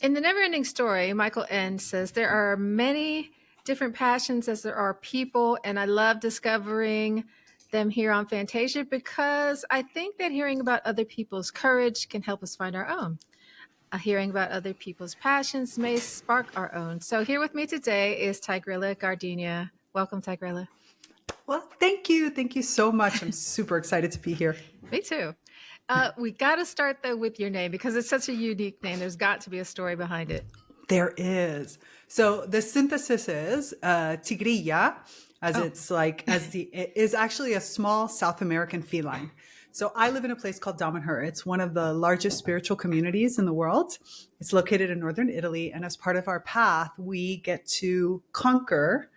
In the Never-Ending Story, Michael N. says there are many different passions as there are people, and I love discovering them here on Fantasia because I think that hearing about other people's courage can help us find our own. Hearing about other people's passions may spark our own. So here with me today is Tigrilla Gardenia. Welcome, Tigrilla. Well, thank you. Thank you so much. I'm super excited to be here. Me too. We got to start, though, with your name because it's such a unique name. There's got to be a story behind it. There is. So the synthesis is Tigrilla, is actually a small South American feline. So I live in a place called Damanhur. It's one of the largest spiritual communities in the world. It's located in northern Italy, and as part of our path, we get to conquer,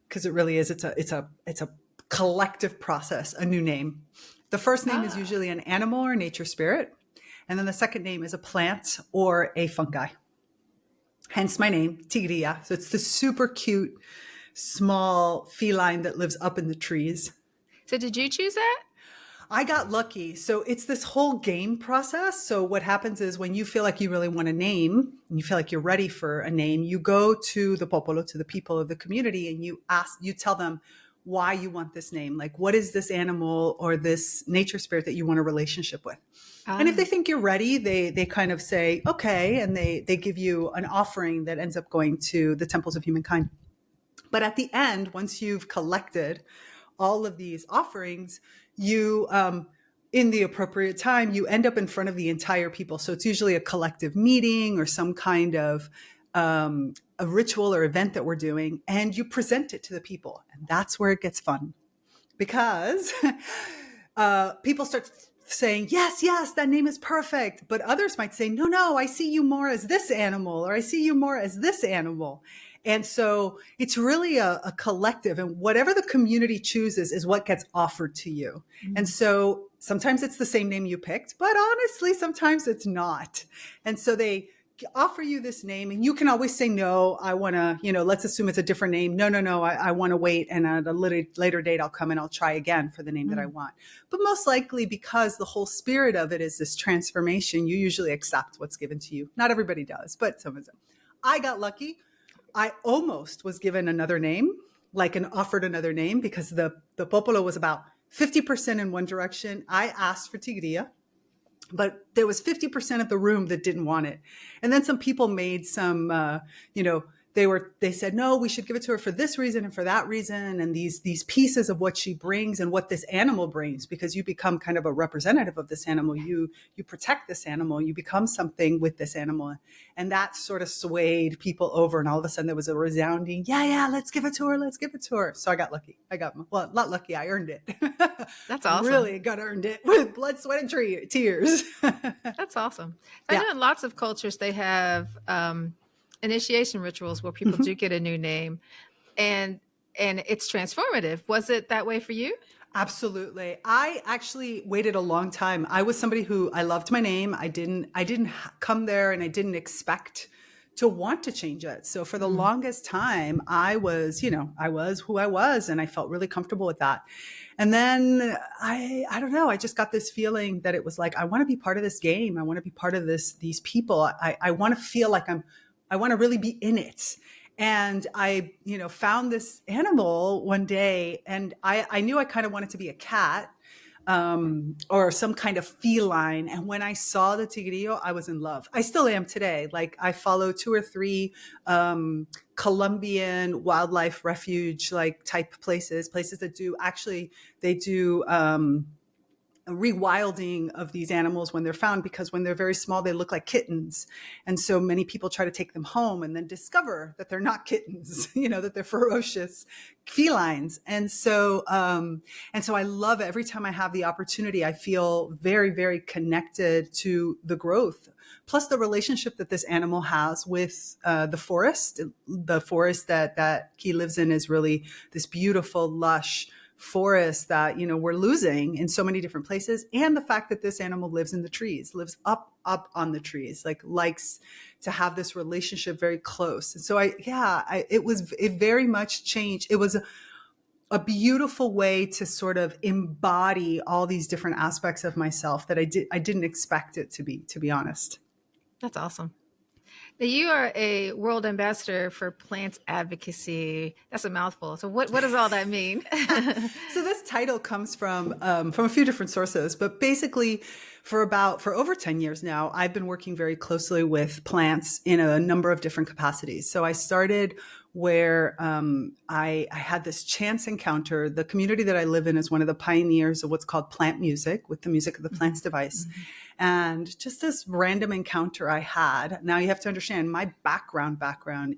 because it really is. It's a collective process, a new name. The first name is usually an animal or nature spirit, and then the second name is a plant or a fungi. Hence my name, Tigrilla. So it's the super cute, small feline that lives up in the trees. So did you choose that? I got lucky. So it's this whole game process. So what happens is when you feel like you really want a name and you feel like you're ready for a name, you go to the popolo, to the people of the community, and you tell them why you want this name. Like, what is this animal or this nature spirit that you want a relationship with? And if they think you're ready, they kind of say, okay. And they give you an offering that ends up going to the temples of humankind. But at the end, once you've collected all of these offerings, you, in the appropriate time, you end up in front of the entire people. So it's usually a collective meeting or some kind of a ritual or event that we're doing, and you present it to the people. And that's where it gets fun, because people start saying, yes, that name is perfect. But others might say, no, I see you more as this animal, or I see you more as this animal. And so it's really a collective, and whatever the community chooses is what gets offered to you. Mm-hmm. And so sometimes it's the same name you picked, but honestly, sometimes it's not. And so they offer you this name, and you can always say, no, I want to, let's assume it's a different name. No, I want to wait. And at a later date, I'll come and I'll try again for the name that I want. But most likely, because the whole spirit of it is this transformation, you usually accept what's given to you. Not everybody does, but some of them. I got lucky. I almost was given another name, offered another name, because the popolo was about 50% in one direction. I asked for Tigrilla, but there was 50% of the room that didn't want it. And then some people made some, they said, no, we should give it to her for this reason and for that reason. And these pieces of what she brings and what this animal brings, because you become kind of a representative of this animal. You protect this animal, you become something with this animal. And that sort of swayed people over. And all of a sudden there was a resounding, yeah, let's give it to her. So I got lucky. Not lucky. I earned it. That's awesome. Really earned it with blood, sweat, and tears. That's awesome. I know in lots of cultures, they have, initiation rituals where people do get a new name, and it's transformative. Was it that way for you? Absolutely. I actually waited a long time. I was somebody who, I loved my name. I didn't come there and I didn't expect to want to change it. So for the longest time, I was who I was, and I felt really comfortable with that. And then I don't know, I just got this feeling that it was like, I want to be part of this game. I want to be part of these people. I want to feel like I want to really be in it. And I, found this animal one day, and I knew I kind of wanted to be a cat, or some kind of feline. And when I saw the tigrillo, I was in love. I still am today. Like, I follow 2 or 3, Colombian wildlife refuge, type places that do rewilding of these animals when they're found, because when they're very small, they look like kittens. And so many people try to take them home and then discover that they're not kittens, that they're ferocious felines. And so I love it. Every time I have the opportunity, I feel very, very connected to the growth, plus the relationship that this animal has with the forest. The forest that he lives in is really this beautiful, lush forest that, we're losing in so many different places. And the fact that this animal lives in the trees, lives up on the trees, likes to have this relationship very close. And so it very much changed. It was a beautiful way to sort of embody all these different aspects of myself that I didn't expect it to be honest. That's awesome. Now, you are a world ambassador for plants advocacy. That's a mouthful. So what does all that mean? So this title comes from a few different sources, but basically for over 10 years now, I've been working very closely with plants in a number of different capacities. So I started where I had this chance encounter. The community that I live in is one of the pioneers of what's called plant music, with the music of the plants device. Mm-hmm. And just this random encounter I had. Now you have to understand, my background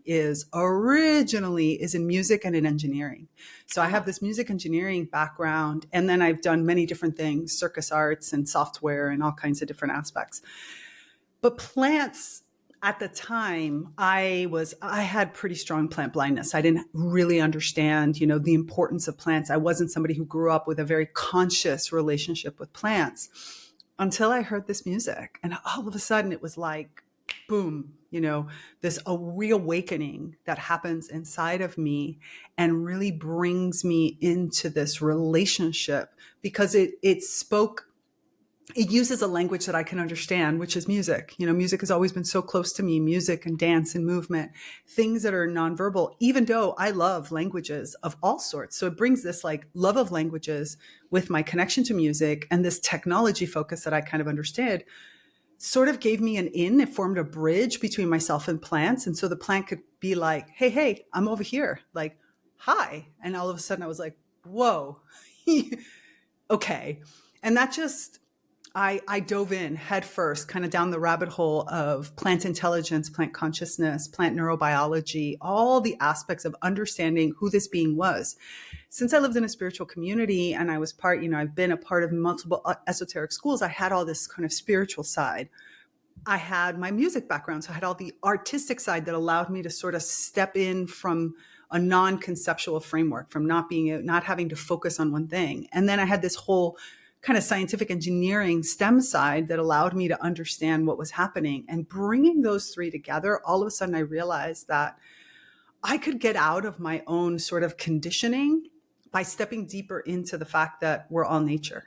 is originally in music and in engineering. So I have this music engineering background, and then I've done many different things, circus arts and software and all kinds of different aspects. But plants, at the time, I had pretty strong plant blindness. I didn't really understand, the importance of plants. I wasn't somebody who grew up with a very conscious relationship with plants until I heard this music. And all of a sudden it was like, boom, this a reawakening that happens inside of me and really brings me into this relationship, because it uses a language that I can understand, which is music. Music has always been so close to me, music and dance and movement, things that are nonverbal, even though I love languages of all sorts. So it brings this like love of languages with my connection to music, and this technology focus that I kind of understood sort of gave me an in. It formed a bridge between myself and plants. And so the plant could be like, hey, I'm over here. Like, hi. And all of a sudden I was like, whoa, okay. And that just, I dove in head first, kind of down the rabbit hole of plant intelligence, plant consciousness, plant neurobiology, all the aspects of understanding who this being was. Since I lived in a spiritual community and I was I've been a part of multiple esoteric schools, I had all this kind of spiritual side. I had my music background, so I had all the artistic side that allowed me to sort of step in from a non-conceptual framework, from not having to focus on one thing. And then I had this whole kind of scientific engineering STEM side that allowed me to understand what was happening. And bringing those three together, all of a sudden I realized that I could get out of my own sort of conditioning by stepping deeper into the fact that we're all nature.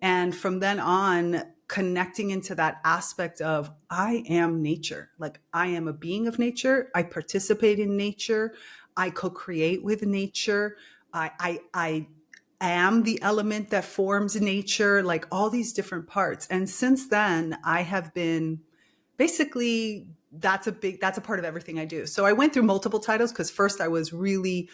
And from then on, connecting into that aspect of I am nature. Like, I am a being of nature. I participate in nature. I co-create with nature. I am the element that forms nature, like all these different parts. And since then, I have been basically, that's a part of everything I do. So I went through multiple titles, because first I was really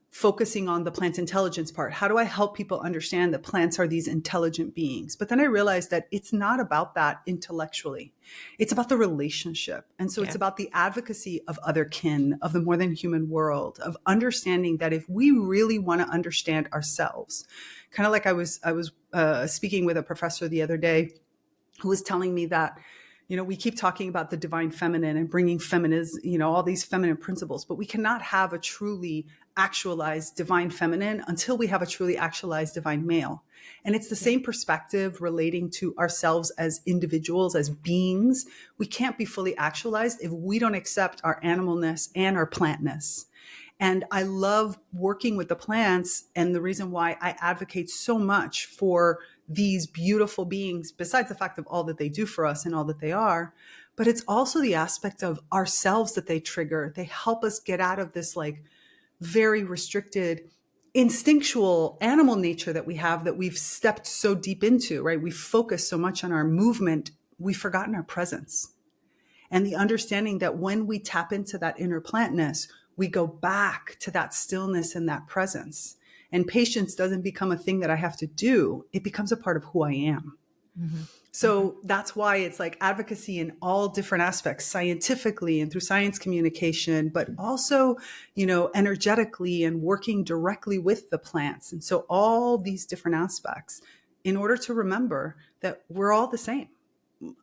focusing on the plant intelligence part. How do I help people understand that plants are these intelligent beings? But then I realized that it's not about that intellectually. It's about the relationship. And so It's about the advocacy of other kin, of the more than human world, of understanding that if we really want to understand ourselves, kind of like I was speaking with a professor the other day who was telling me that, we keep talking about the divine feminine and bringing feminism, all these feminine principles, but we cannot have a truly actualized divine feminine until we have a truly actualized divine male. And it's the same perspective relating to ourselves as individuals, as beings. We can't be fully actualized if we don't accept our animalness and our plantness. And I love working with the plants. And the reason why I advocate so much for these beautiful beings, besides the fact of all that they do for us and all that they are, but it's also the aspect of ourselves that they trigger. They help us get out of this like very restricted, instinctual animal nature that we have, that we've stepped so deep into, right? We focus so much on our movement, we've forgotten our presence. And the understanding that when we tap into that inner plantness, we go back to that stillness and that presence. And patience doesn't become a thing that I have to do. It becomes a part of who I am. Mm-hmm. So that's why it's like advocacy in all different aspects, scientifically and through science communication, but also, energetically and working directly with the plants. And so all these different aspects, in order to remember that we're all the same.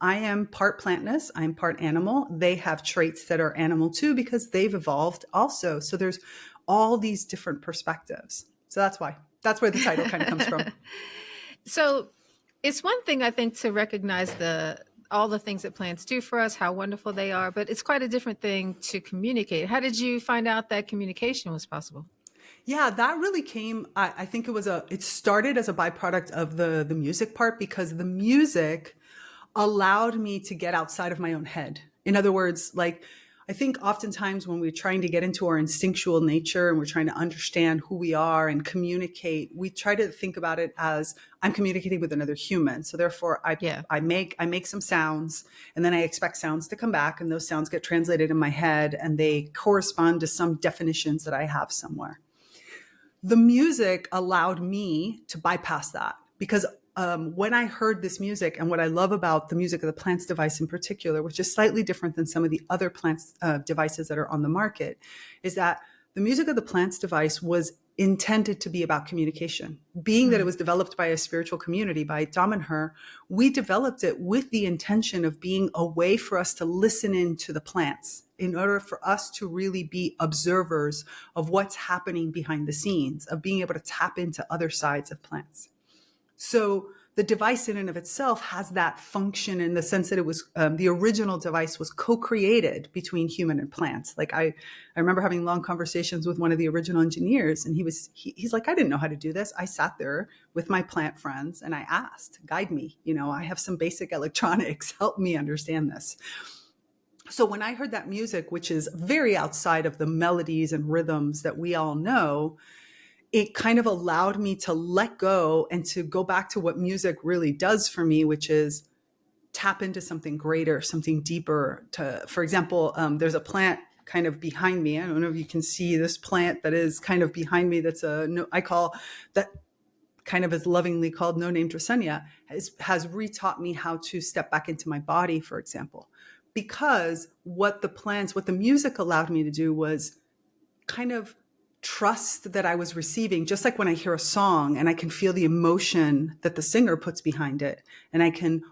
I am part plantness. I'm part animal. They have traits that are animal too, because they've evolved also. So there's all these different perspectives. So that's where the title kind of comes from. So it's one thing, I think, to recognize all the things that plants do for us, how wonderful they are, but it's quite a different thing to communicate. How did you find out that communication was possible? Yeah, that really came, I think it started as a byproduct of the music part, because the music allowed me to get outside of my own head In other words, like, I think oftentimes when we're trying to get into our instinctual nature and we're trying to understand who we are and communicate, we try to think about it as I'm communicating with another human. So therefore Yeah. I make some sounds, and then I expect sounds to come back, and those sounds get translated in my head and they correspond to some definitions that I have somewhere. The music allowed me to bypass that, because when I heard this music, and what I love about the music of the Plants device in particular, which is slightly different than some of the other Plants devices that are on the market, is that the music of the Plants device was intended to be about communication. Being that it was developed by a spiritual community, by Dom and Her, we developed it with the intention of being a way for us to listen into the plants, in order for us to really be observers of what's happening behind the scenes, of being able to tap into other sides of plants. So the device in and of itself has that function, in the sense that it was the original device was co-created between human and plants. Like I remember having long conversations with one of the original engineers, and he's like, I didn't know how to do this. I sat there with my plant friends and I asked, guide me. I have some basic electronics. Help me understand this. So when I heard that music, which is very outside of the melodies and rhythms that we all know, it kind of allowed me to let go and to go back to what music really does for me, which is tap into something greater, something deeper. For example, there's a plant kind of behind me. I don't know if you can see this plant that is kind of behind me. I call that, kind of as lovingly called no name Dracaena, has retaught me how to step back into my body, for example. Because what the music allowed me to do was kind of trust that I was receiving, just like when I hear a song and I can feel the emotion that the singer puts behind it,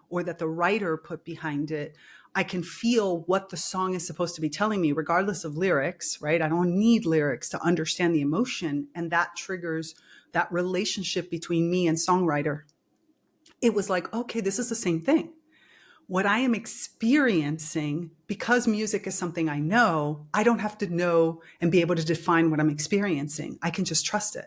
or that the writer put behind it. I can feel what the song is supposed to be telling me, regardless of lyrics, right? I don't need lyrics to understand the emotion. And that triggers that relationship between me and songwriter. It was like, okay, this is the same thing. What I am experiencing, because music is something I know, I don't have to know and be able to define what I'm experiencing. I can just trust it.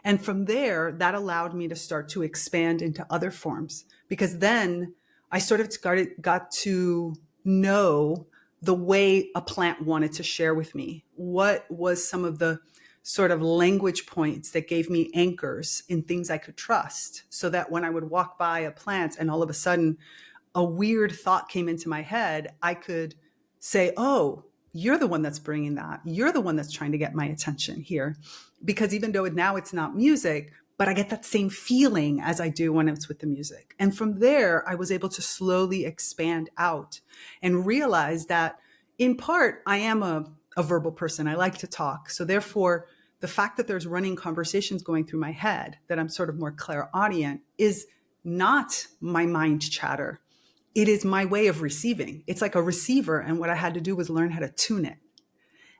And from there, that allowed me to start to expand into other forms, because then I sort of got to know the way a plant wanted to share with me. What was some of the sort of language points that gave me anchors in things I could trust, so that when I would walk by a plant and all of a sudden a weird thought came into my head, I could say, oh, you're the one that's bringing that. You're the one that's trying to get my attention here. Because even though now it's not music, but I get that same feeling as I do when it's with the music. And from there, I was able to slowly expand out and realize that in part, I am a verbal person. I like to talk. So therefore, the fact that there's running conversations going through my head, that I'm sort of more clairaudient, is not my mind chatter. It is my way of receiving. It's like a receiver. And what I had to do was learn how to tune it.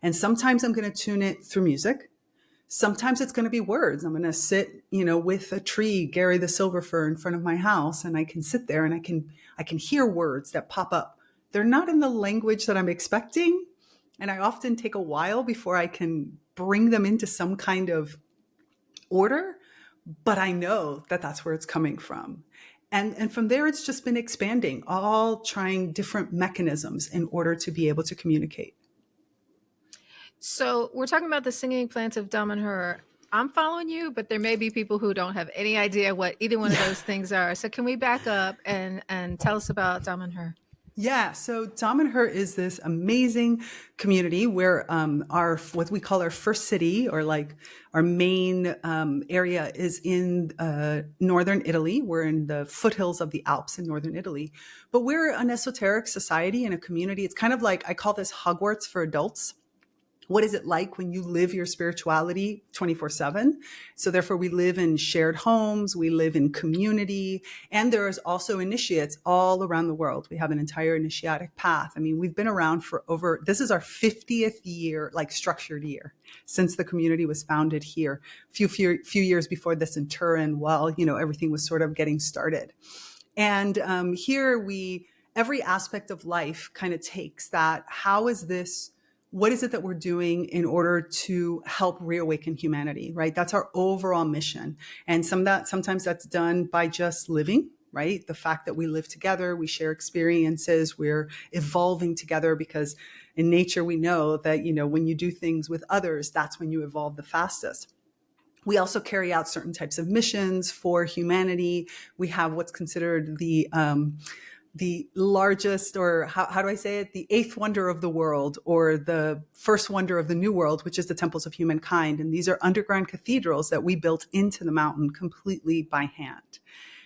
And sometimes I'm going to tune it through music. Sometimes it's going to be words. I'm going to sit, with a tree, Gary the silver fir, in front of my house, and I can sit there and I can hear words that pop up. They're not in the language that I'm expecting. And I often take a while before I can bring them into some kind of order, but I know that that's where it's coming from. And from there, it's just been expanding, all trying different mechanisms in order to be able to communicate. So we're talking about the singing plants of Dom and Her. I'm following you, but there may be people who don't have any idea what either one of those things are. So can we back up and tell us about Dom and Her? Yeah, so Dom and Her is this amazing community where what we call our first city, or like our main area, is in northern Italy. We're in the foothills of the Alps in northern Italy, but we're an esoteric society and a community. It's kind of like, I call this Hogwarts for adults. What is it like when you live your spirituality 24/7? So therefore, we live in shared homes, we live in community, and there's also initiates all around the world. We have an entire initiatic path. I mean, we've been around for this is our 50th year, like structured year, since the community was founded here. Few years before this in Turin, while, everything was sort of getting started. And here every aspect of life kind of takes that. What is it that we're doing in order to help reawaken humanity, right? That's our overall mission. And sometimes that's done by just living, right? The fact that we live together, we share experiences, we're evolving together, because in nature we know that, when you do things with others, that's when you evolve the fastest. We also carry out certain types of missions for humanity. We have what's considered the largest, or how do I say it? The eighth wonder of the world, or the first wonder of the new world, which is the temples of humankind. And these are underground cathedrals that we built into the mountain completely by hand.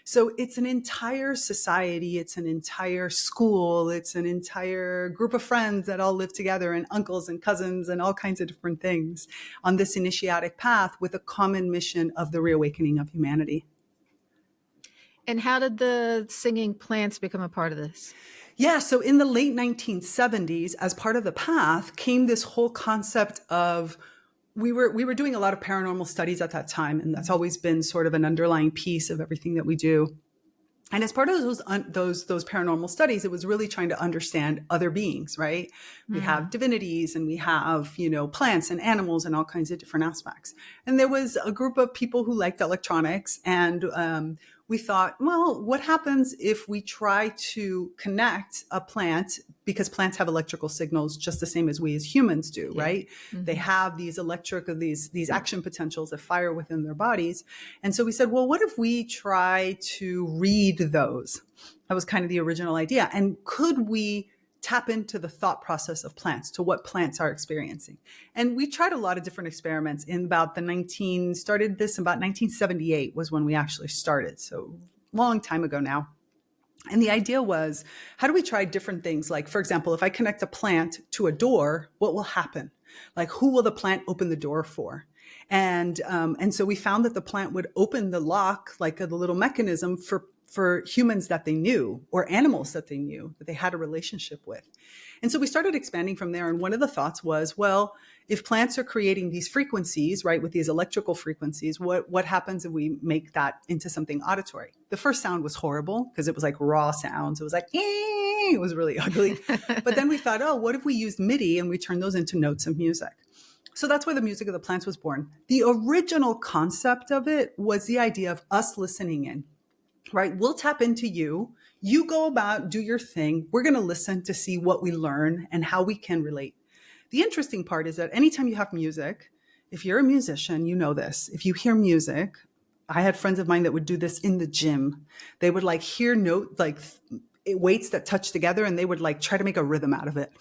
So it's an entire society, it's an entire school, it's an entire group of friends that all live together, and uncles and cousins and all kinds of different things on this initiatic path with a common mission of the reawakening of humanity. And how did the singing plants become a part of this? Yeah, so in the late 1970s, as part of the path, came this whole concept of, we were doing a lot of paranormal studies at that time, and that's always been sort of an underlying piece of everything that we do. And as part of those paranormal studies, it was really trying to understand other beings, right? We have divinities, and we have, plants and animals and all kinds of different aspects. And there was a group of people who liked electronics, and we thought, well, what happens if we try to connect a plant, because plants have electrical signals just the same as we as humans do, right? They have these these action potentials that fire within their bodies. And so we said, well, what if we try to read those? That was kind of the original idea. And could we tap into the thought process of plants, to what plants are experiencing? And we tried a lot of different experiments in about started this about 1978 was when we actually started. So long time ago now. And the idea was, how do we try different things? Like, for example, if I connect a plant to a door, what will happen? Like, who will the plant open the door for? And so we found that the plant would open the lock, like the little mechanism for humans that they knew, or animals that they knew, that they had a relationship with. And so we started expanding from there. And one of the thoughts was, well, if plants are creating these frequencies, right, with these electrical frequencies, what happens if we make that into something auditory? The first sound was horrible because it was like raw sounds. It was like, it was really ugly. But then we thought, oh, what if we used MIDI and we turned those into notes of music? So that's where the music of the plants was born. The original concept of it was the idea of us listening in. Right? We'll tap into you. You go about, do your thing. We're going to listen to see what we learn and how we can relate. The interesting part is that anytime you have music, if you're a musician, you know this. If you hear music, I had friends of mine that would do this in the gym. They would hear weights that touch together, and they would try to make a rhythm out of it.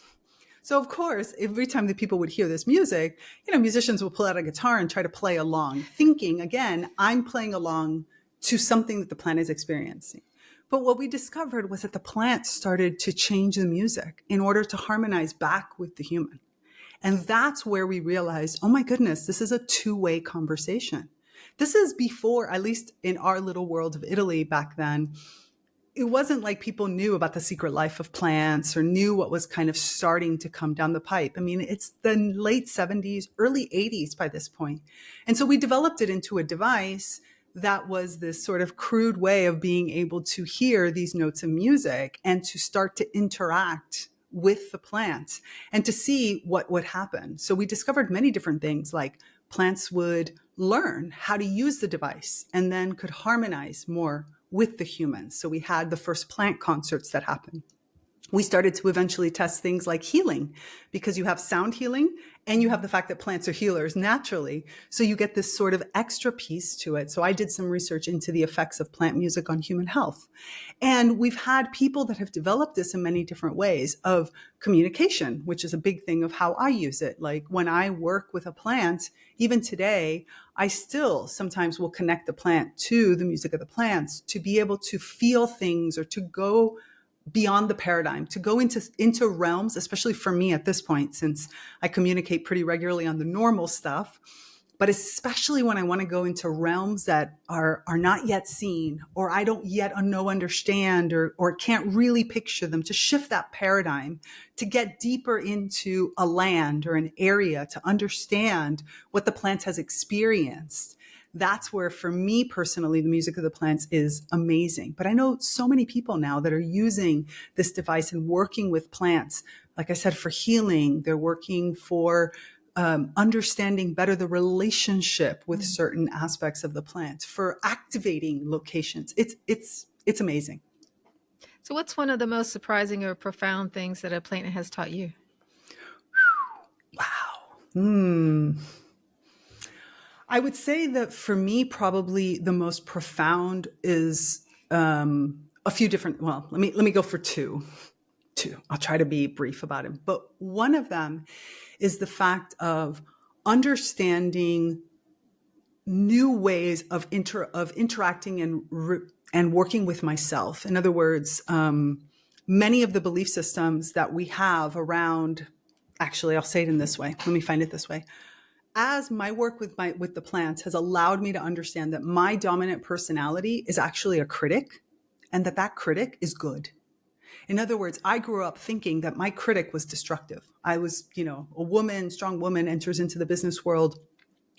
So of course, every time that people would hear this music, musicians will pull out a guitar and try to play along, thinking, again, I'm playing along to something that the plant is experiencing. But what we discovered was that the plant started to change the music in order to harmonize back with the human. And that's where we realized, oh my goodness, this is a two-way conversation. This is before, at least in our little world of Italy back then, it wasn't like people knew about the secret life of plants or knew what was kind of starting to come down the pipe. I mean, it's the late 70s, early 80s by this point. And so we developed it into a device that was this sort of crude way of being able to hear these notes of music and to start to interact with the plants and to see what would happen. So we discovered many different things, like plants would learn how to use the device and then could harmonize more with the humans. So we had the first plant concerts that happened. We started to eventually test things like healing, because you have sound healing and you have the fact that plants are healers naturally. So you get this sort of extra piece to it. So I did some research into the effects of plant music on human health. And we've had people that have developed this in many different ways of communication, which is a big thing of how I use it. Like when I work with a plant, even today, I still sometimes will connect the plant to the music of the plants to be able to feel things or to go beyond the paradigm, to go into realms, especially for me at this point, since I communicate pretty regularly on the normal stuff, but especially when I want to go into realms that are not yet seen, or I don't yet understand, or can't really picture them, to shift that paradigm, to get deeper into a land or an area, to understand what the plant has experienced. That's where, for me personally, the music of the plants is amazing. But I know so many people now that are using this device and working with plants. Like I said, for healing, they're working for understanding better the relationship with certain aspects of the plant, for activating locations. It's It's amazing. So, what's one of the most surprising or profound things that a plant has taught you? Wow. I would say that for me, probably the most profound is a few different. Well, let me go for two. Two. I'll try to be brief about it. But one of them is the fact of understanding new ways of interacting and working with myself. In other words, many of the belief systems that we have around. Actually, I'll say it in this way. Let me find it this way. As my work with the plants has allowed me to understand that my dominant personality is actually a critic, and that critic is good. In other words, I grew up thinking that my critic was destructive. I was, a woman, strong woman, enters into the business world,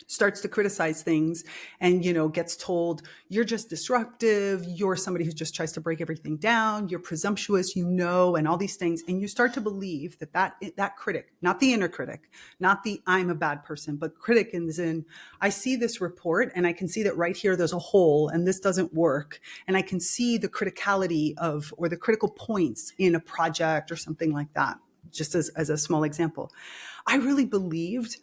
starts to criticize things, and gets told, you're just disruptive, you're somebody who just tries to break everything down, you're presumptuous, and all these things. And you start to believe that critic, not the inner critic, not the I'm a bad person, but critic is in, I see this report and I can see that right here there's a hole and this doesn't work, and I can see the criticality or the critical points in a project or something like that. Just as a small example, I really believed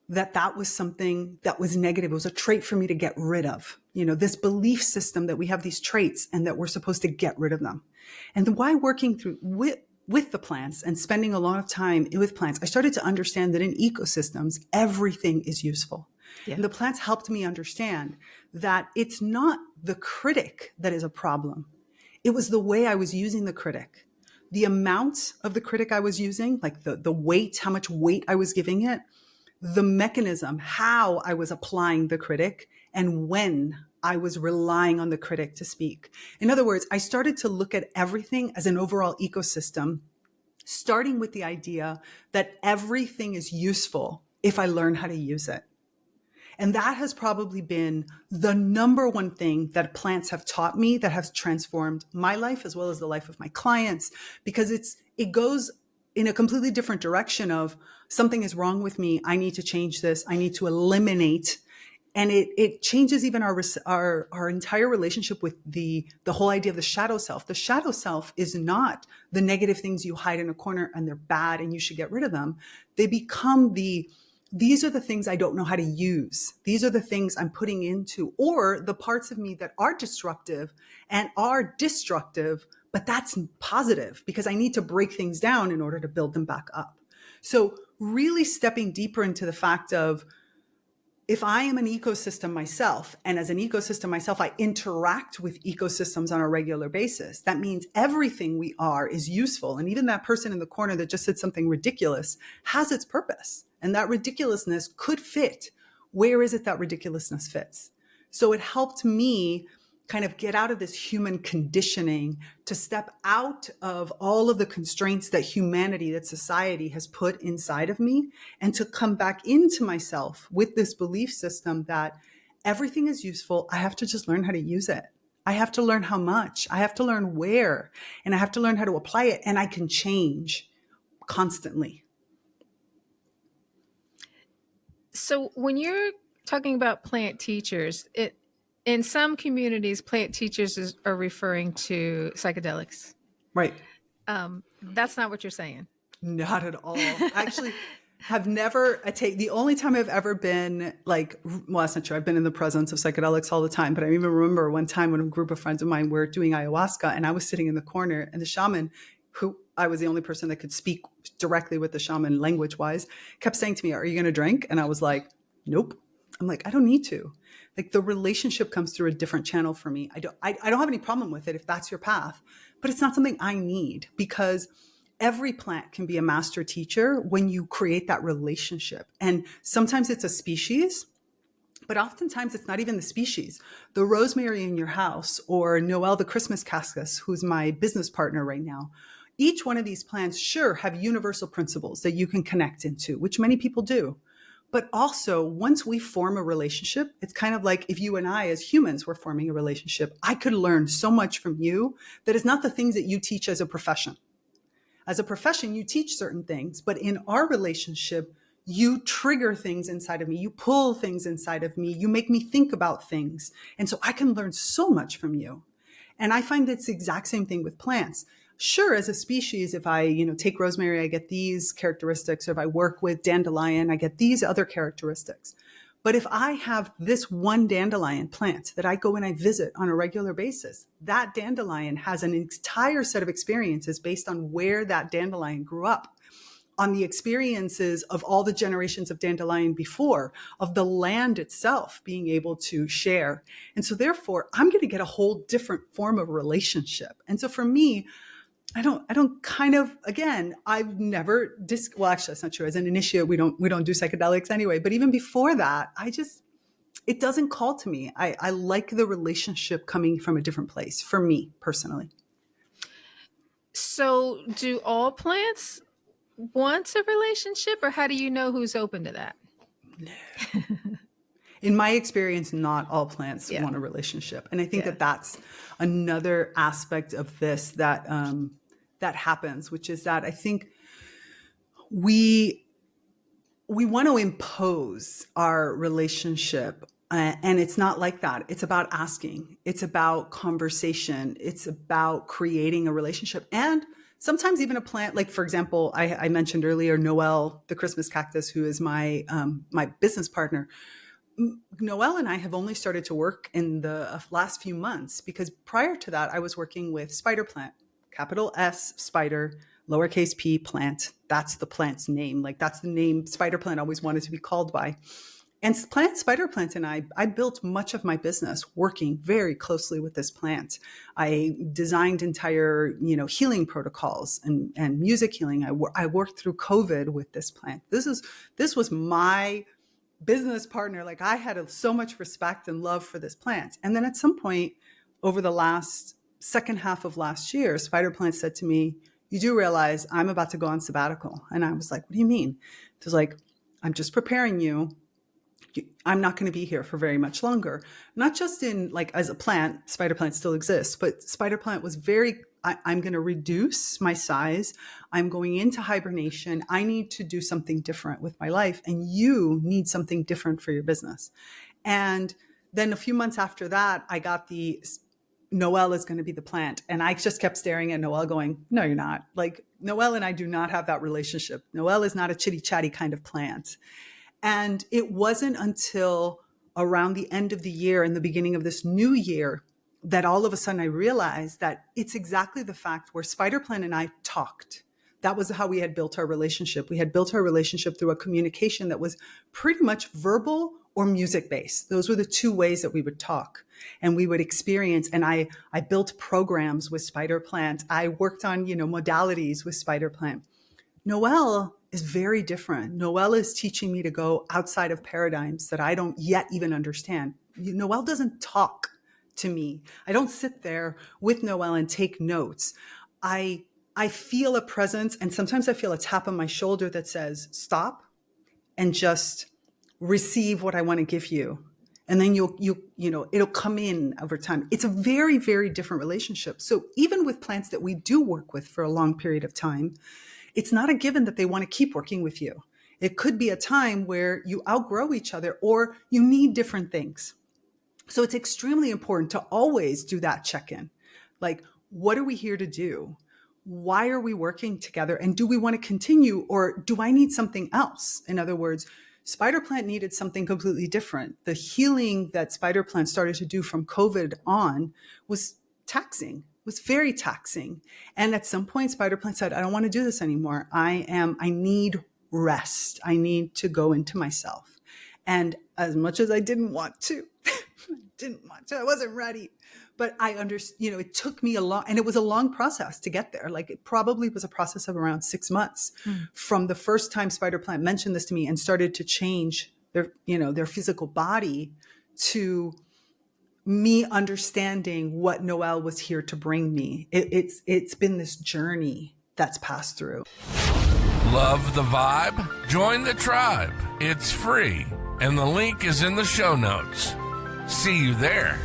that was something that was negative. It was a trait for me to get rid of, this belief system that we have these traits and that we're supposed to get rid of them. And why working through with the plants and spending a lot of time with plants, I started to understand that in ecosystems, everything is useful. Yeah. And the plants helped me understand that it's not the critic that is a problem. It was the way I was using the critic. The amount of the critic I was using, like the weight, how much weight I was giving it, the mechanism, how I was applying the critic, and when I was relying on the critic to speak. In other words, I started to look at everything as an overall ecosystem, starting with the idea that everything is useful if I learn how to use it. And that has probably been the number one thing that plants have taught me that has transformed my life as well as the life of my clients, because it goes in a completely different direction of something is wrong with me. I need to change this. I need to eliminate. And it changes even our entire relationship with the whole idea of the shadow self. The shadow self is not the negative things you hide in a corner and they're bad and you should get rid of them. They become these are the things I don't know how to use. These are the things I'm putting into, or the parts of me that are disruptive and are destructive, but that's positive because I need to break things down in order to build them back up. So really stepping deeper into the fact of, if I am an ecosystem myself, and as an ecosystem myself, I interact with ecosystems on a regular basis, that means everything we are is useful. And even that person in the corner that just said something ridiculous has its purpose. And that ridiculousness could fit. Where is it that ridiculousness fits? So it helped me kind of get out of this human conditioning to step out of all of the constraints that humanity, that society has put inside of me, and to come back into myself with this belief system that everything is useful. I have to just learn how to use it. I have to learn how much. I have to learn where, and I have to learn how to apply it, and I can change constantly. So when you're talking about plant teachers, in some communities, plant teachers are referring to psychedelics. Right. That's not what you're saying. Not at all. Actually, have never the only time I've ever been well, that's not true. I've been in the presence of psychedelics all the time, but I even remember one time when a group of friends of mine were doing ayahuasca and I was sitting in the corner, and the shaman, who I was the only person that could speak directly with the shaman language wise, kept saying to me, "Are you going to drink?" And I was like, "Nope." I'm like, "I don't need to." Like, the relationship comes through a different channel for me. I don't have any problem with it if that's your path, but it's not something I need, because every plant can be a master teacher when you create that relationship. And sometimes it's a species, but oftentimes it's not even the species. The rosemary in your house, or Noel the Christmas cactus, who's my business partner right now, each one of these plants sure have universal principles that you can connect into, which many people do. But also, once we form a relationship, it's kind of like if you and I as humans were forming a relationship, I could learn so much from you that is not the things that you teach as a profession. As a profession, you teach certain things, but in our relationship, you trigger things inside of me. You pull things inside of me. You make me think about things. And so I can learn so much from you. And I find it's the exact same thing with plants. Sure, as a species, if I, take rosemary, I get these characteristics. Or if I work with dandelion, I get these other characteristics. But if I have this one dandelion plant that I go and I visit on a regular basis, that dandelion has an entire set of experiences based on where that dandelion grew up, on the experiences of all the generations of dandelion before, of the land itself being able to share. And so therefore, I'm going to get a whole different form of relationship. And so for me, I don't kind of, again, I've never, well, actually, that's not true. As an initiate, we don't do psychedelics anyway. But even before that, it doesn't call to me. I like the relationship coming from a different place for me personally. So do all plants want a relationship, or how do you know who's open to that? In my experience, not all plants want a relationship. And I think that that's another aspect of this that happens, which is that I think we want to impose our relationship. And it's not like that. It's about asking. It's about conversation. It's about creating a relationship. And sometimes even a plant, like, for example, I mentioned earlier, Noelle, the Christmas cactus, who is my business partner. Noelle and I have only started to work in the last few months, because prior to that, I was working with spider plant, capital S spider, lowercase p plant. That's the plant's name. Like, that's the name spider plant always wanted to be called by. And spider plant and I built much of my business working very closely with this plant. I designed entire, healing protocols and music healing. I worked through COVID with this plant. This was my business partner. Like, I had so much respect and love for this plant. And then at some point over the last second half of last year, spider plant said to me, "You do realize I'm about to go on sabbatical?" And I was like, "What do you mean?" It was like, "I'm just preparing you. I'm not going to be here for very much longer." Not just in, like, as a plant, spider plant still exists, but spider plant was I'm going to reduce my size. I'm going into hibernation. I need to do something different with my life. And you need something different for your business. And then a few months after that, I got the Noelle is going to be the plant. And I just kept staring at Noelle going, "No, you're not." Like, Noelle and I do not have that relationship. Noelle is not a chitty chatty kind of plant. And it wasn't until around the end of the year and the beginning of this new year that all of a sudden I realized that it's exactly the fact where spider plant and I talked. That was how we had built our relationship. We had built our relationship through a communication that was pretty much verbal or music based. Those were the two ways that we would talk and we would experience. And I built programs with spider plant. I worked on, modalities with spider plant. Noelle is very different. Noelle is teaching me to go outside of paradigms that I don't yet even understand. Noelle doesn't talk to me. I don't sit there with Noelle and take notes. I feel a presence, and sometimes I feel a tap on my shoulder that says, "Stop and just receive what I want to give you." And then it'll come in over time. It's a very, very different relationship. So even with plants that we do work with for a long period of time, it's not a given that they want to keep working with you. It could be a time where you outgrow each other or you need different things. So it's extremely important to always do that check-in. Like, what are we here to do? Why are we working together? And do we want to continue, or do I need something else? In other words, spider plant needed something completely different. The healing that spider plant started to do from COVID on was taxing, was very taxing. And at some point, spider plant said, "I don't want to do this anymore. I need rest. I need to go into myself." And as much as I didn't want to, I wasn't ready. But I understand, it took me and it was a long process to get there. Like, it probably was a process of around 6 months from the first time spider plant mentioned this to me and started to change their physical body, to me understanding what Noelle was here to bring me. It's been this journey that's passed through. Love the vibe? Join the tribe. It's free, and the link is in the show notes. See you there.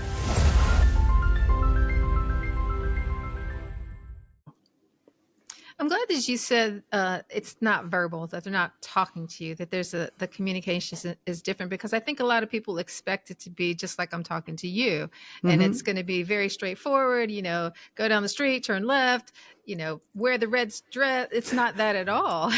I'm glad that you said it's not verbal, that they're not talking to you, that the communication is different, because I think a lot of people expect it to be just like I'm talking to you, and it's going to be very straightforward, go down the street, turn left, wear the red dress. It's not that at all.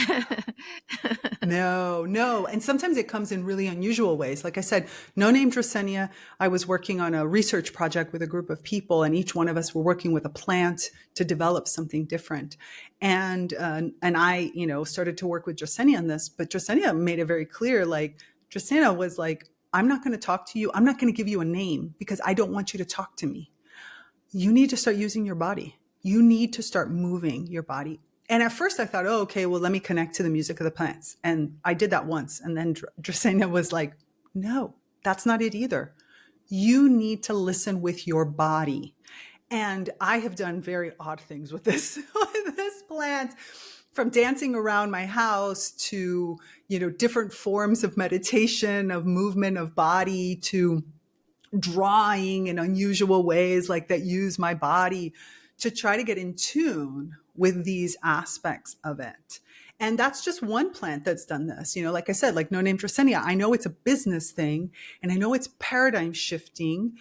No. And sometimes it comes in really unusual ways. Like I said, No Name Dracaena, I was working on a research project with a group of people, and each one of us were working with a plant to develop something different. And I, started to work with Dracaena on this, but Dracaena made it very clear, like, Dracaena was like, I'm not going to talk to you. I'm not going to give you a name because I don't want you to talk to me. You need to start using your body. You need to start moving your body. And at first I thought, oh, okay, well, let me connect to the music of the plants. And I did that once. And then Dracaena was like, no, that's not it either. You need to listen with your body. And I have done very odd things with this, with this plant, from dancing around my house to, different forms of meditation, of movement of body, to drawing in unusual ways like that use my body to try to get in tune with these aspects of it. And that's just one plant that's done this. Like I said, like No Name Dracaena, I know it's a business thing, and I know it's paradigm shifting,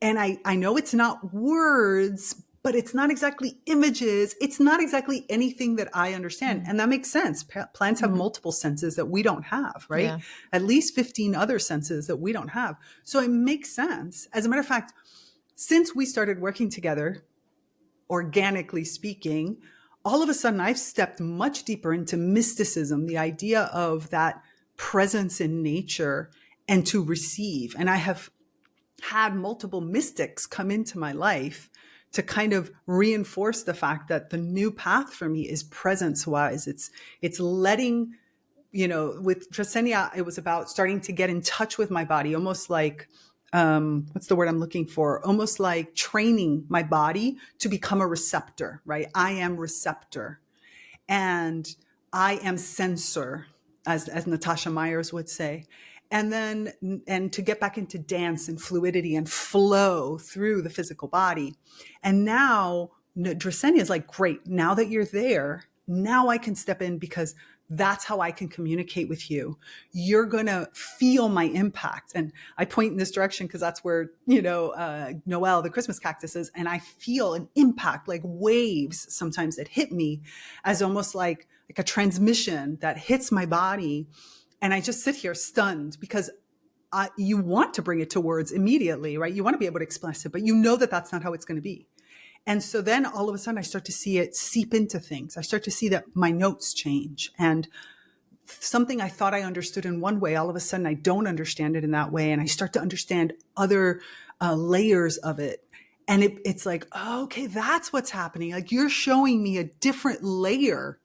and I know it's not words, but it's not exactly images. It's not exactly anything that I understand. And that makes sense. Plants have multiple senses that we don't have, right? Yeah. At least 15 other senses that we don't have. So it makes sense. As a matter of fact, since we started working together, organically speaking, all of a sudden I've stepped much deeper into mysticism, the idea of that presence in nature and to receive. And I have had multiple mystics come into my life to kind of reinforce the fact that the new path for me is presence wise. It's letting, with Dracaena, it was about starting to get in touch with my body, almost like, what's the word I'm looking for? Almost like training my body to become a receptor, right? I am receptor and I am sensor, as Natasha Myers would say. And to get back into dance and fluidity and flow through the physical body. And now Dracaena is like, great, now that you're there, now I can step in because that's how I can communicate with you. You're going to feel my impact. And I point in this direction because that's where, Noel, the Christmas cactus is. And I feel an impact, like waves sometimes that hit me as almost like a transmission that hits my body. And I just sit here stunned because you want to bring it to words immediately, right? You want to be able to express it, but you know that that's not how it's going to be. And so then all of a sudden I start to see it seep into things. I start to see that my notes change, and something I thought I understood in one way, all of a sudden I don't understand it in that way. And I start to understand other layers of it. And it's like, oh, okay, that's what's happening. Like, you're showing me a different layer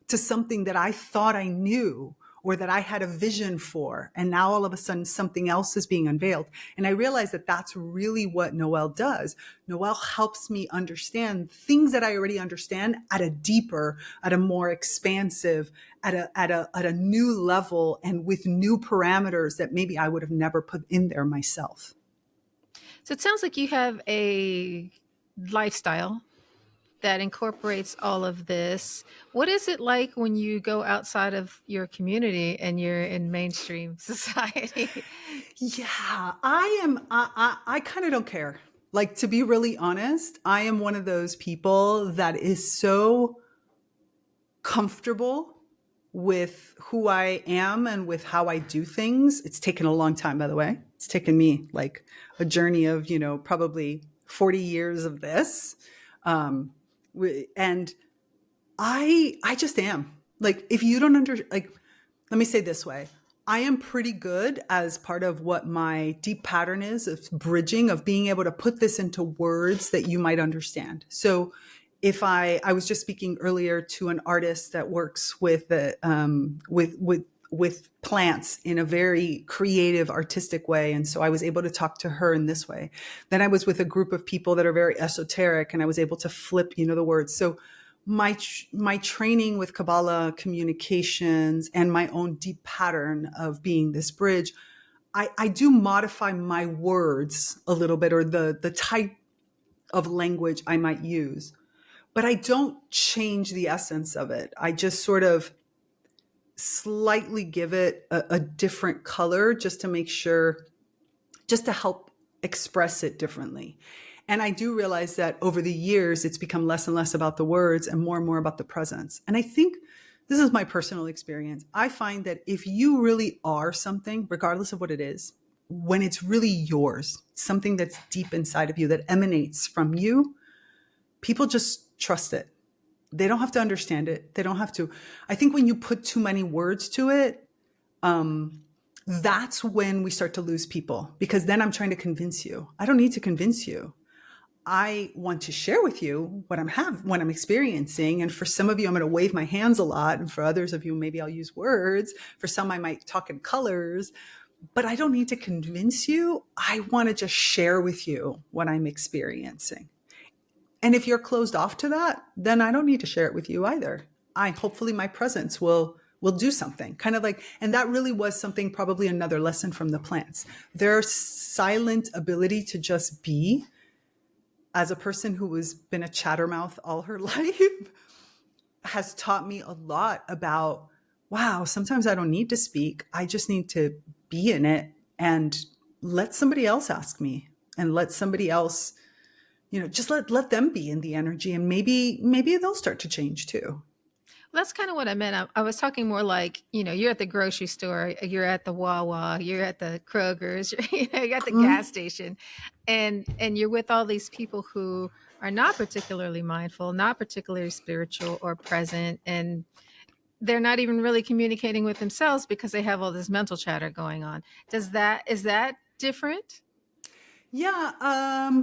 to something that I thought I knew, or that I had a vision for. And now all of a sudden something else is being unveiled. And I realized that that's really what Noel does. Noel helps me understand things that I already understand at a deeper, at a more expansive, at a new level, and with new parameters that maybe I would have never put in there myself. So it sounds like you have a lifestyle that incorporates all of this. What is it like when you go outside of your community and you're in mainstream society? Yeah, I kind of don't care. Like, to be really honest, I am one of those people that is so comfortable with who I am and with how I do things. It's taken a long time, by the way. It's taken me like a journey of, probably 40 years of this. And I just am. Like, if you don't let me say this way, I am pretty good as part of what my deep pattern is of bridging, of being able to put this into words that you might understand. So if I was just speaking earlier to an artist that works with plants in a very creative, artistic way. And so I was able to talk to her in this way. Then I was with a group of people that are very esoteric, and I was able to flip, the words. So my training with Kabbalah communications and my own deep pattern of being this bridge, I do modify my words a little bit, or the type of language I might use. but I don't change the essence of it. I just sort of slightly give it a different color just to make sure, just to help express it differently. And I do realize that over the years, it's become less and less about the words and more about the presence. And I think this is my personal experience. I find that if you really are something, regardless of what it is, when it's really yours, something that's deep inside of you that emanates from you, people just trust it. They don't have to understand it. They don't have to. I think when you put too many words to it, that's when we start to lose people, because then I'm trying to convince you. I don't need to convince you. I want to share with you what I'm experiencing. And for some of you, I'm going to wave my hands a lot. And for others of you, maybe I'll use words. For some, I might talk in colors, but I don't need to convince you. I want to just share with you what I'm experiencing. And if you're closed off to that, then I don't need to share it with you either. Hopefully my presence will do something kind of like, and that really was something, probably another lesson from the plants. Their silent ability to just be, as a person who has been a chattermouth all her life, has taught me a lot about, wow, sometimes I don't need to speak. I just need to be in it and let somebody else ask me, and let somebody else, just let them be in the energy, and maybe they'll start to change too. Well, that's kind of what I meant. I was talking more like, you're at the grocery store, you're at the Wawa, you're at the Kroger's, you're at the gas station, and you're with all these people who are not particularly mindful, not particularly spiritual or present, and they're not even really communicating with themselves because they have all this mental chatter going on. Is that different? Yeah.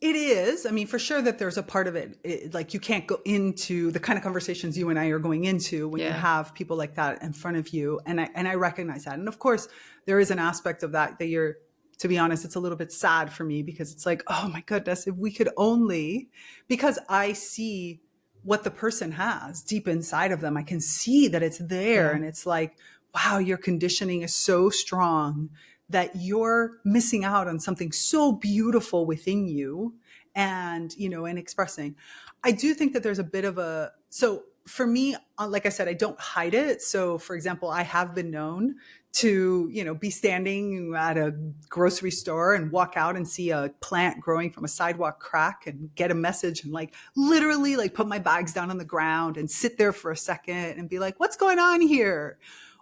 It is. I mean, for sure that there's a part of it, like you can't go into the kind of conversations you and I are going into when you have people like that in front of you. And I recognize that. And of course, there is an aspect of that you're, to be honest, it's a little bit sad for me, because it's like, oh my goodness, if we could only, because I see what the person has deep inside of them. I can see that it's there. And it's like, wow, your conditioning is so strong that you're missing out on something so beautiful within you, and, and expressing. I do think that there's a bit of so for me, like I said, I don't hide it. So for example, I have been known to, be standing at a grocery store and walk out and see a plant growing from a sidewalk crack and get a message and literally put my bags down on the ground and sit there for a second and be like, what's going on here?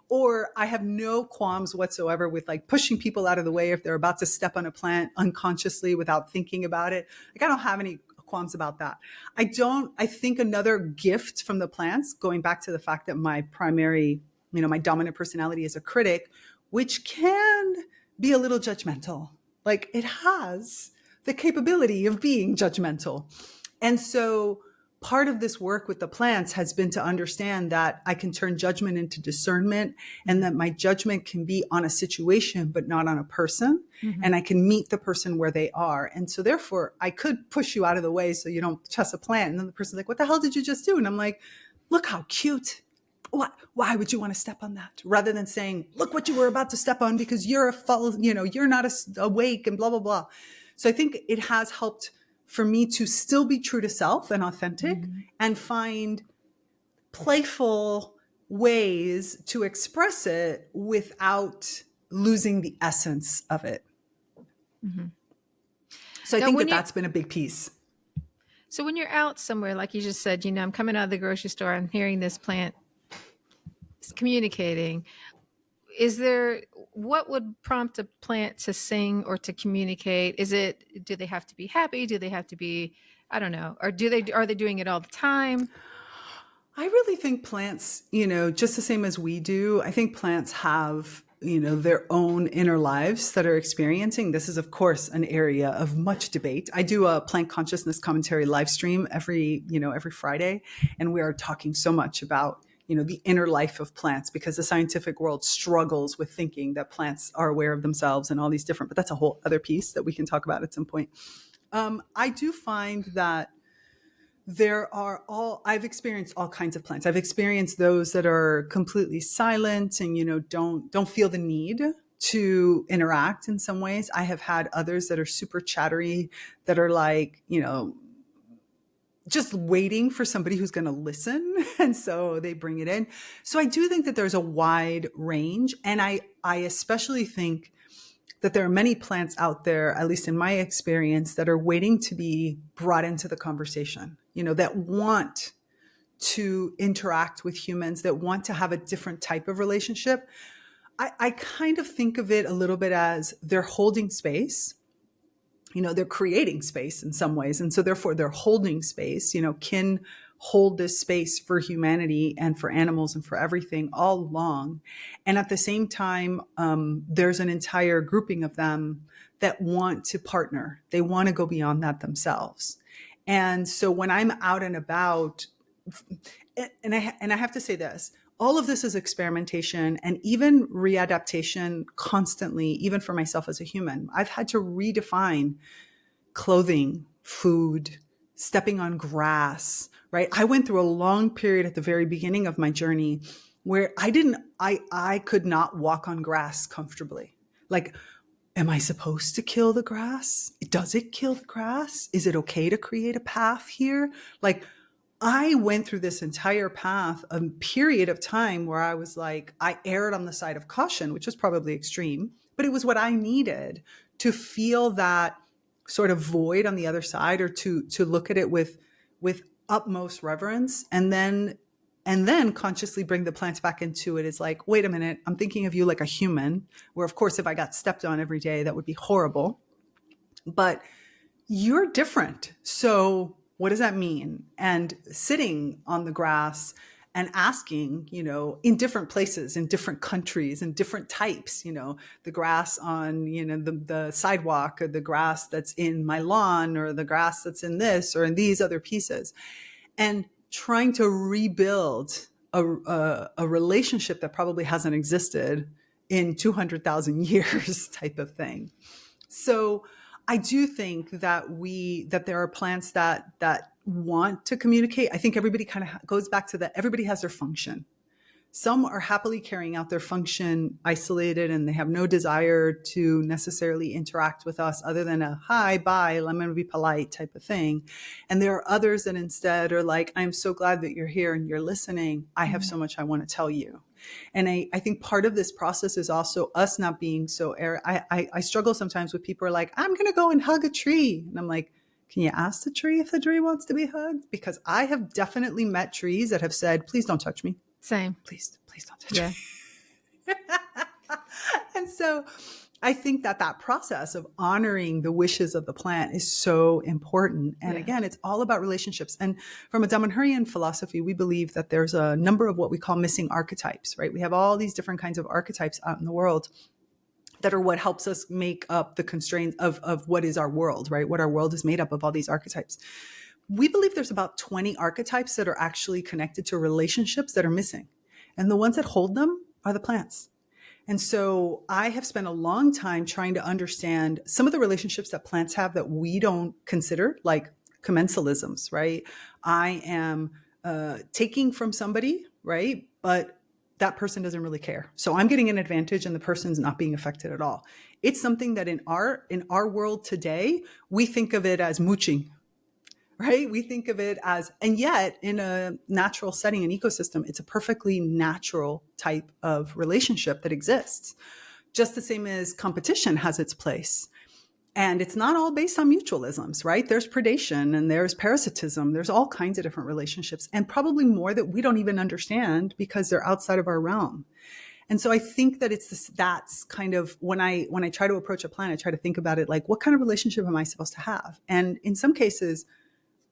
Or I have no qualms whatsoever with pushing people out of the way if they're about to step on a plant unconsciously without thinking about it. I don't have any qualms about that. I think another gift from the plants, going back to the fact that my primary, my dominant personality is a critic, which can be a little judgmental. It has the capability of being judgmental. And so part of this work with the plants has been to understand that I can turn judgment into discernment, and that my judgment can be on a situation, but not on a person. Mm-hmm. And I can meet the person where they are. And so therefore I could push you out of the way so you don't touch a plant. And then the person's like, what the hell did you just do? And I'm like, look how cute. Why would you want to step on that? Rather than saying, look what you were about to step on because you're you're not awake and blah, blah, blah. So I think it has helped for me to still be true to self and authentic, and find playful ways to express it without losing the essence of it. Mm-hmm. So I think that's been a big piece. So when you're out somewhere, like you just said, I'm coming out of the grocery store, I'm hearing this plant communicating. What would prompt a plant to sing or to communicate? Do they have to be happy? Do they have to be, I don't know, or are they doing it all the time? I really think plants, just the same as we do, I think plants have, their own inner lives that are experiencing. This is, of course, an area of much debate. I do a plant consciousness commentary live stream every Friday, and we are talking so much about the inner life of plants, because the scientific world struggles with thinking that plants are aware of themselves and all these different, but that's a whole other piece that we can talk about at some point. I do find that I've experienced all kinds of plants. I've experienced those that are completely silent and, don't feel the need to interact in some ways. I have had others that are super chattery, that are just waiting for somebody who's going to listen. And so they bring it in. So I do think that there's a wide range. And I especially think that there are many plants out there, at least in my experience, that are waiting to be brought into the conversation, that want to interact with humans, that want to have a different type of relationship. I kind of think of it a little bit as they're holding space. They're creating space in some ways. And so therefore they're holding space, can hold this space for humanity and for animals and for everything all along. And at the same time, there's an entire grouping of them that want to partner. They want to go beyond that themselves. And so when I'm out and about, and I have to say this, all of this is experimentation and even readaptation constantly, even for myself as a human. I've had to redefine clothing, food, stepping on grass, right? I went through a long period at the very beginning of my journey where I could not walk on grass comfortably. Like, am I supposed to kill the grass? Does it kill the grass? Is it okay to create a path here? Like, I went through this entire path, a period of time where I was like, I erred on the side of caution, which was probably extreme, but it was what I needed to feel that sort of void on the other side, or to look at it with utmost reverence, and then consciously bring the plants back into it. Is like, wait a minute, I'm thinking of you like a human, where of course, if I got stepped on every day, that would be horrible, but you're different. So what does that mean? And sitting on the grass and asking, in different places, in different countries, in different types, the grass on, the sidewalk, or the grass that's in my lawn, or the grass that's in this or in these other pieces, and trying to rebuild a relationship that probably hasn't existed in 200,000 years type of thing. So I do think that there are plants that want to communicate. I think everybody kind of goes back to that. Everybody has their function. Some are happily carrying out their function isolated, and they have no desire to necessarily interact with us other than a hi, bye, I'm going to be polite type of thing. And there are others that instead are like, I'm so glad that you're here and you're listening. I have so much I want to tell you. And I think part of this process is also us not being so I struggle sometimes with people who are like, I'm going to go and hug a tree. And I'm like, can you ask the tree if the tree wants to be hugged? Because I have definitely met trees that have said, please don't touch me. Same. Please don't touch me. And so I think that process of honoring the wishes of the plant is so important. And again, it's all about relationships. And from a Damanhurian philosophy, we believe that there's a number of what we call missing archetypes, right? We have all these different kinds of archetypes out in the world that are what helps us make up the constraints of what is our world, right? What our world is made up of, all these archetypes. We believe there's about 20 archetypes that are actually connected to relationships that are missing. And the ones that hold them are the plants. And so I have spent a long time trying to understand some of the relationships that plants have that we don't consider, like commensalisms, right? I am taking from somebody, right? But that person doesn't really care. So I'm getting an advantage and the person's not being affected at all. It's something that in our world today, we think of it as mooching, right? We think of it as, and yet in a natural setting, an ecosystem, it's a perfectly natural type of relationship that exists. Just the same as competition has its place. And it's not all based on mutualisms, right? There's predation and there's parasitism. There's all kinds of different relationships, and probably more that we don't even understand because they're outside of our realm. And so I think that that's kind of when I try to approach a plant, I try to think about it like, what kind of relationship am I supposed to have? And in some cases,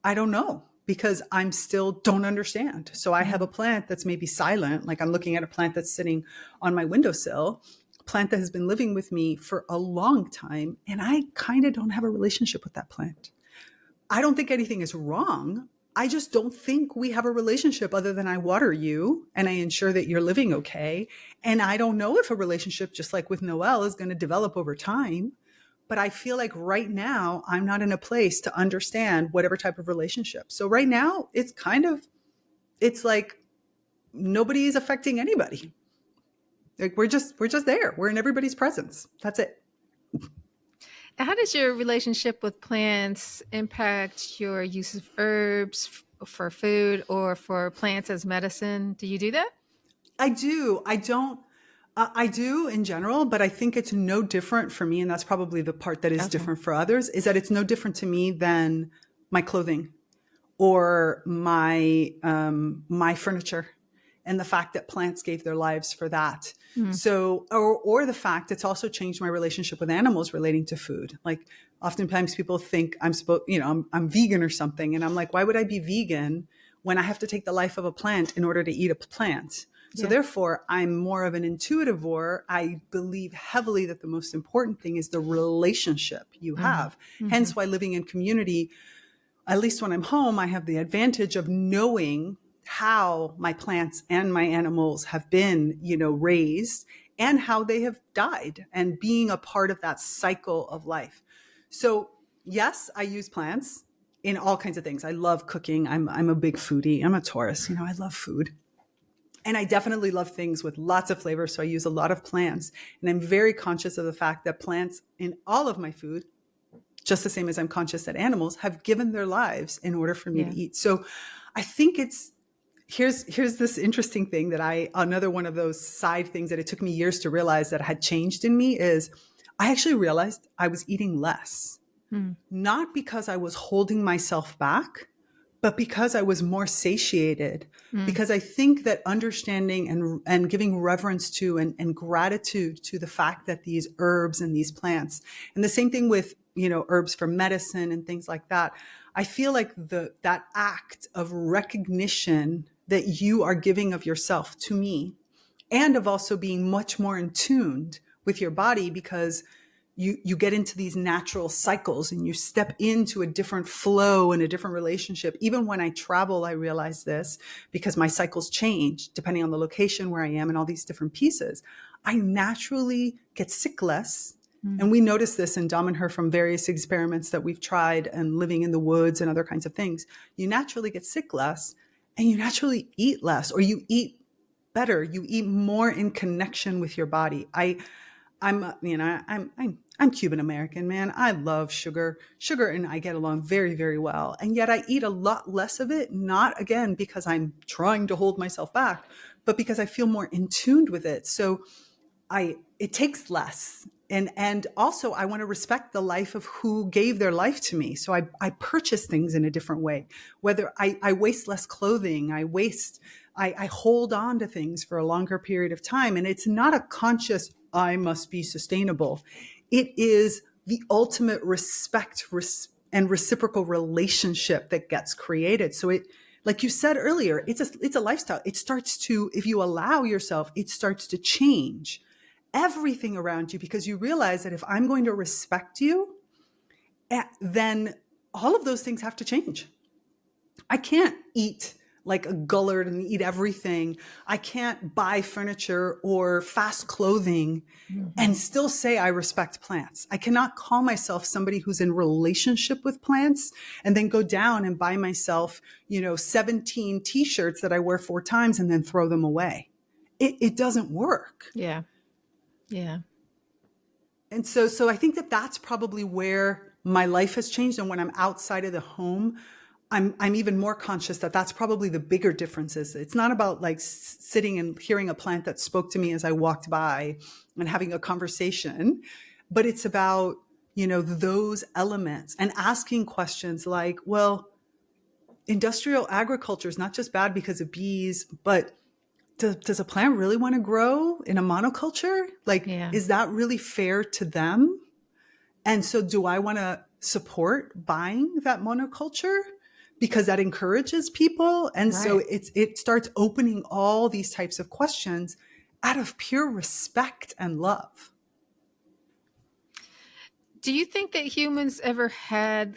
I don't know, because I'm still don't understand. So I have a plant that's maybe silent. Like I'm looking at a plant that's sitting on my windowsill, plant that has been living with me for a long time. And I kind of don't have a relationship with that plant. I don't think anything is wrong. I just don't think we have a relationship other than I water you and I ensure that you're living okay. And I don't know if a relationship, just like with Noelle, is going to develop over time. But I feel like right now I'm not in a place to understand whatever type of relationship. So right now it's like nobody is affecting anybody. Like we're just there. We're in everybody's presence. That's it. How does your relationship with plants impact your use of herbs for food or for plants as medicine? Do you do that? I do. I don't. I do in general, but I think it's no different for me. And that's probably the part that is Okay. different for others, is that it's no different to me than my clothing or my furniture, and the fact that plants gave their lives for that. So, or the fact it's also changed my relationship with animals relating to food. Like oftentimes people think I'm supposed, I'm vegan or something. And I'm like, why would I be vegan when I have to take the life of a plant in order to eat a plant? So Yeah. therefore, I'm more of an intuitivore. I believe heavily that the most important thing is the relationship you have. Hence why living in community, at least when I'm home, I have the advantage of knowing how my plants and my animals have been, raised, and how they have died, and being a part of that cycle of life. So yes, I use plants in all kinds of things. I love cooking. I'm a big foodie. I'm a Taurus. I love food. And I definitely love things with lots of flavor. So I use a lot of plants. And I'm very conscious of the fact that plants in all of my food, just the same as I'm conscious that animals have given their lives in order for me to eat. So I think here's this interesting thing that another one of those side things that it took me years to realize that had changed in me is I actually realized I was eating less, not because I was holding myself back, but because I was more satiated. Because I think that understanding and giving reverence to and gratitude to the fact that these herbs and these plants, and the same thing with, herbs for medicine and things like that. I feel like that act of recognition that you are giving of yourself to me, and of also being much more in tune with your body, because you get into these natural cycles and you step into a different flow and a different relationship. Even when I travel, I realize this, because my cycles change depending on the location where I am and all these different pieces. I naturally get sick less. And we notice this in Dom and her from various experiments that we've tried and living in the woods and other kinds of things. You naturally get sick less, and you naturally eat less, or you eat better. You eat more in connection with your body. I'm Cuban American, man. I love sugar. Sugar and I get along very, very well. And yet I eat a lot less of it, not again because I'm trying to hold myself back, but because I feel more in tune with it. So it takes less. And also I want to respect the life of who gave their life to me. So I purchase things in a different way. Whether I waste less clothing, I hold on to things for a longer period of time. And it's not a conscious, I must be sustainable. It is the ultimate respect and reciprocal relationship that gets created. So it, like you said earlier, it's a lifestyle. It starts to, if you allow yourself, it starts to change everything around you, because you realize that if I'm going to respect you, then all of those things have to change. I can't eat like a gullard and eat everything. I can't buy furniture or fast clothing and still say I respect plants. I cannot call myself somebody who's in relationship with plants and then go down and buy myself, 17 t-shirts that I wear 4 times and then throw them away. It doesn't work. Yeah. Yeah. And so I think that that's probably where my life has changed. And when I'm outside of the home, I'm even more conscious that that's probably the bigger differences. It's not about like sitting and hearing a plant that spoke to me as I walked by and having a conversation, but it's about, those elements and asking questions like, well, industrial agriculture is not just bad because of bees, but does a plant really want to grow in a monoculture? Like, Is that really fair to them? And so do I want to support buying that monoculture? Because that encourages people. And so it starts opening all these types of questions out of pure respect and love. Do you think that humans ever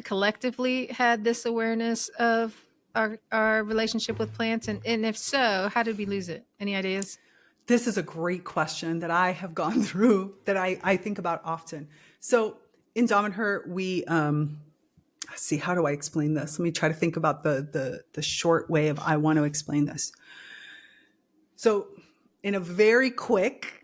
collectively had this awareness of our relationship with plants? And if so, how did we lose it? Any ideas? This is a great question that I have gone through, that I think about often. So in Dom and Her, we, see, how do I explain this? Let me try to think about the short way of I want to explain this. So in a very quick,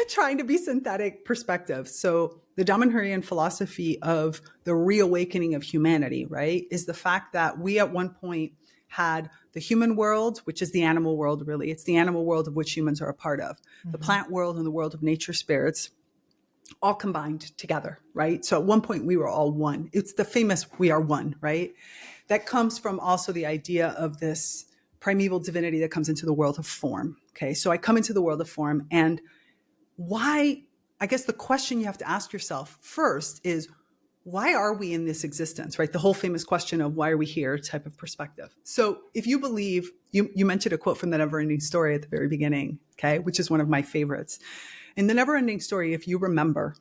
trying to be synthetic perspective. So the Damanhurian philosophy of the reawakening of humanity, right, is the fact that we at one point had the human world, which is the animal world, really. It's the animal world of which humans are a part of, the plant world and the world of nature spirits, all combined together, right? So at one point we were all one. It's the famous "we are one," right? That comes from also the idea of this primeval divinity that comes into the world of form. Okay, so I come into the world of form, and why? I guess the question you have to ask yourself first is, why are we in this existence, right? The whole famous question of why are we here type of perspective. So if you believe, you mentioned a quote from the Never-Ending Story at the very beginning, okay, which is one of my favorites. In the Never-Ending Story, if you remember,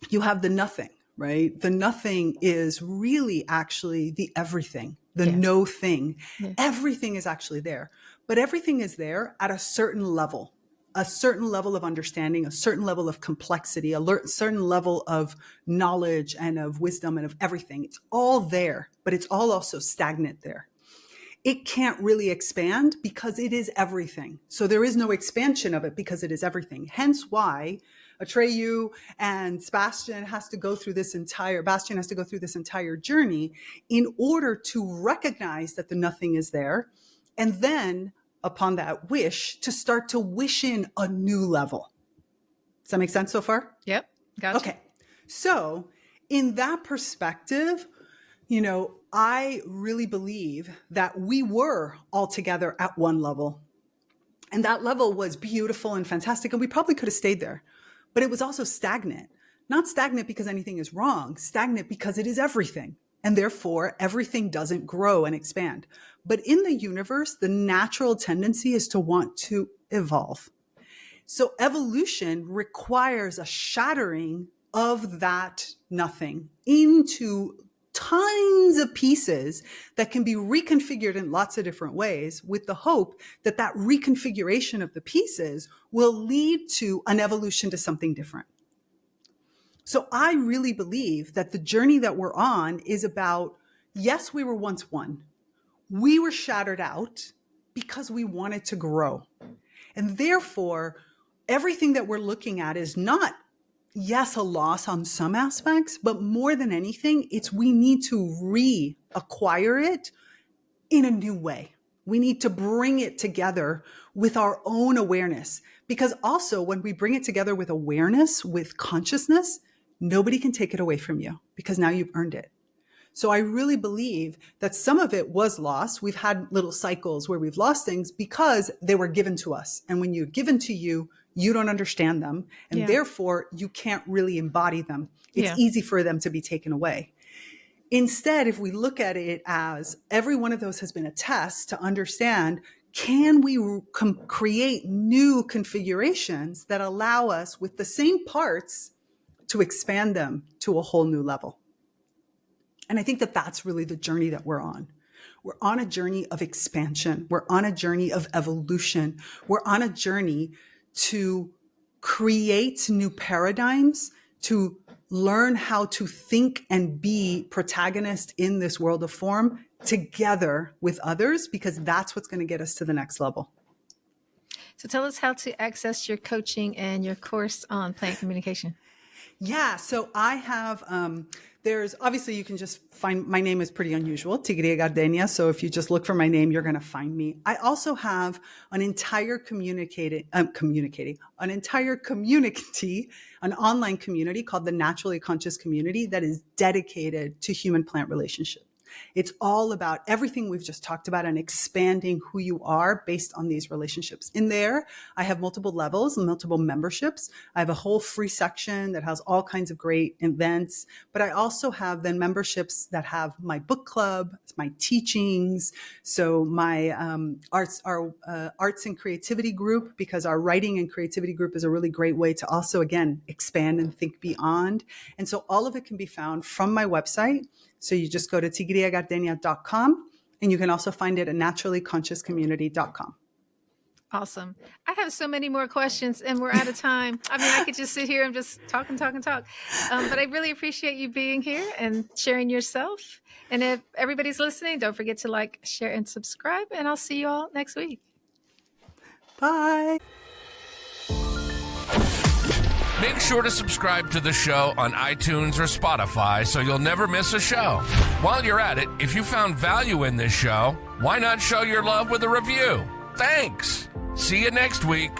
you have the nothing, right? The nothing is really actually the everything, the no thing. Everything is actually there, but everything is there at a certain level of understanding, a certain level of complexity, a certain level of knowledge and of wisdom and of everything. It's all there, but it's all also stagnant there. It can't really expand because it is everything. So there is no expansion of it because it is everything. Hence why Atreyu and Bastian has to go through this entire journey in order to recognize that the nothing is there, and then upon that wish to start to wish in a new level. Does that make sense so far? Yep. Gotcha. Okay. So in that perspective, I really believe that we were all together at one level, and that level was beautiful and fantastic. And we probably could have stayed there, but it was also stagnant, not stagnant because anything is wrong, stagnant because it is everything. And therefore, everything doesn't grow and expand. But in the universe, the natural tendency is to want to evolve. So evolution requires a shattering of that nothing into tons of pieces that can be reconfigured in lots of different ways, with the hope that that reconfiguration of the pieces will lead to an evolution to something different. So I really believe that the journey that we're on is about, yes, we were once one. We were shattered out because we wanted to grow. And therefore, everything that we're looking at is not, yes, a loss on some aspects, but more than anything, it's we need to reacquire it in a new way. We need to bring it together with our own awareness. Because also when we bring it together with awareness, with consciousness, nobody can take it away from you because now you've earned it. So I really believe that some of it was lost. We've had little cycles where we've lost things because they were given to us. And when you're given to you, you don't understand them. And therefore, you can't really embody them. It's easy for them to be taken away. Instead, if we look at it as every one of those has been a test to understand, can we create new configurations that allow us with the same parts to expand them to a whole new level? And I think that that's really the journey that we're on. We're on a journey of expansion. We're on a journey of evolution. We're on a journey to create new paradigms, to learn how to think and be protagonist in this world of form together with others, because that's what's going to get us to the next level. So tell us how to access your coaching and your course on plant communication. Yeah, so I have, there's obviously you can just find, my name is pretty unusual, Tigrilla Gardenia. So if you just look for my name, you're going to find me. I also have an entire an online community called the Naturally Conscious Community that is dedicated to human plant relationships. It's all about everything we've just talked about and expanding who you are based on these relationships. In there, I have multiple levels and multiple memberships. I have a whole free section that has all kinds of great events, but I also have then memberships that have my book club, my teachings. So my arts and creativity group, because our writing and creativity group is a really great way to also, again, expand and think beyond. And so all of it can be found from my website. So you just go to tigrillagardenia.com, and you can also find it at naturallyconsciouscommunity.com. Awesome. I have so many more questions and we're out of time. I mean, I could just sit here and just talk. But I really appreciate you being here and sharing yourself. And if everybody's listening, don't forget to like, share, and subscribe. And I'll see you all next week. Bye. Make sure to subscribe to the show on iTunes or Spotify so you'll never miss a show. While you're at it, if you found value in this show, why not show your love with a review? Thanks. See you next week.